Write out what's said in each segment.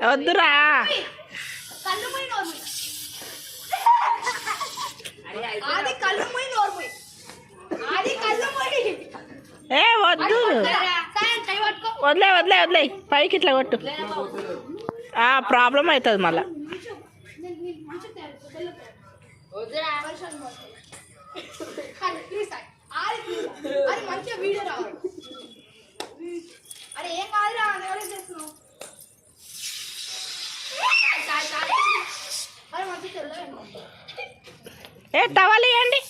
వద్దురా ఏ వద్దు వదిలే వదిలే వదిలే పైకి ఇట్లా కొట్టు ప్రాబ్లం అవుతుంది మళ్ళా ఏ టవల్ ఇవ్వండి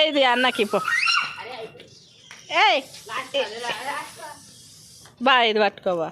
ఇది అన్నకి పో ఏ బా ఇది పట్టుకోబా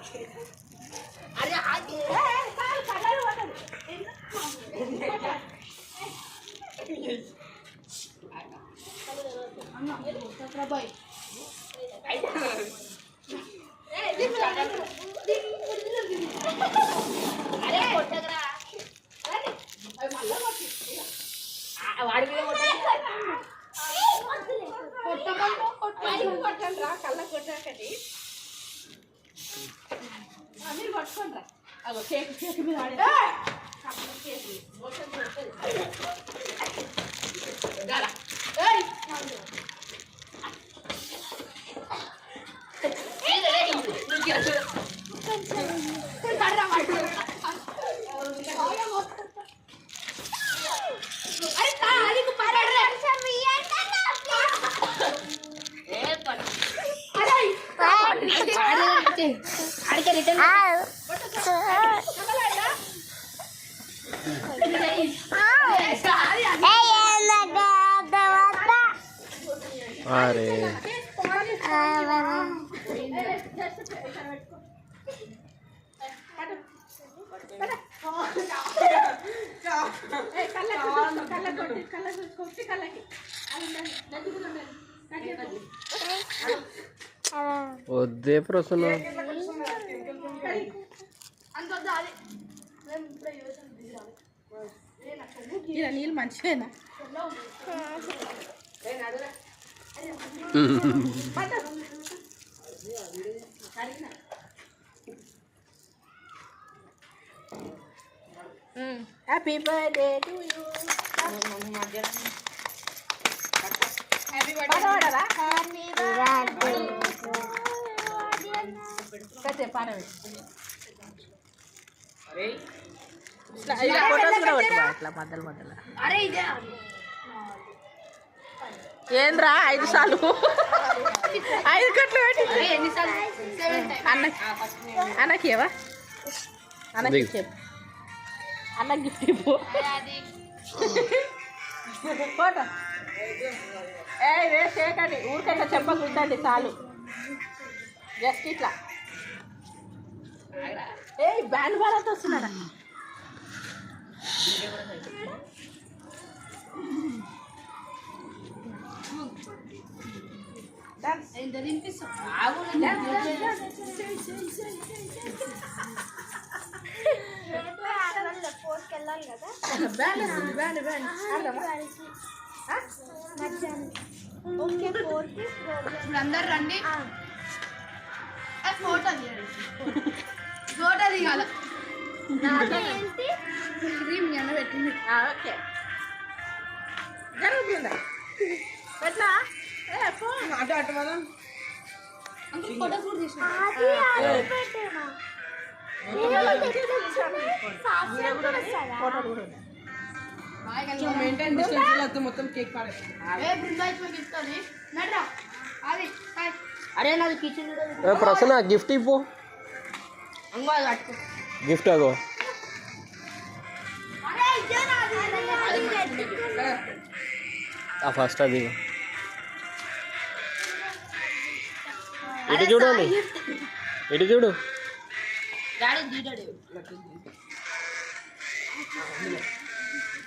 अरे వద్దే ప్రసన్న నీళ్ళు మంచివేనా happy birthday to you happy birthday కతే పాడవే అట్లా మధ్యలో మధ్యలో ఏంద్రా 5 సార్లు 5 కట్లు పెట్టి అన్నకి ఏవా అన్నకి చెప్పు అన్న గిఫ్ట్ ఇవ్వు ఫోటో ఏ వేస్ట్ చేయకండి ఊరికైనా చెప్పకుండండి చాలు జస్ట్ ఇట్లా ఏ బ్యాండ్ బాలతో వస్తున్నారా అందరు రండి ఫోటో ఫోటో దిగాల పెట్టింది ఓకే జరుగుతుందా ఎట్లా అటు అటు మనం ఫోటోస్ కూడా తీసిన మెయింటైన్ డిస్టెన్స్ మొత్తం కేక్ అరే నాది కిచెన్ ప్రసన్న గిఫ్ట్ ఇవ్వు గిఫ్ట్ అగో ఫస్ట్ అది ఇటు చూడండి ఇటు చూడు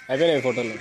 అయిపోయినాయి ఫోటోలు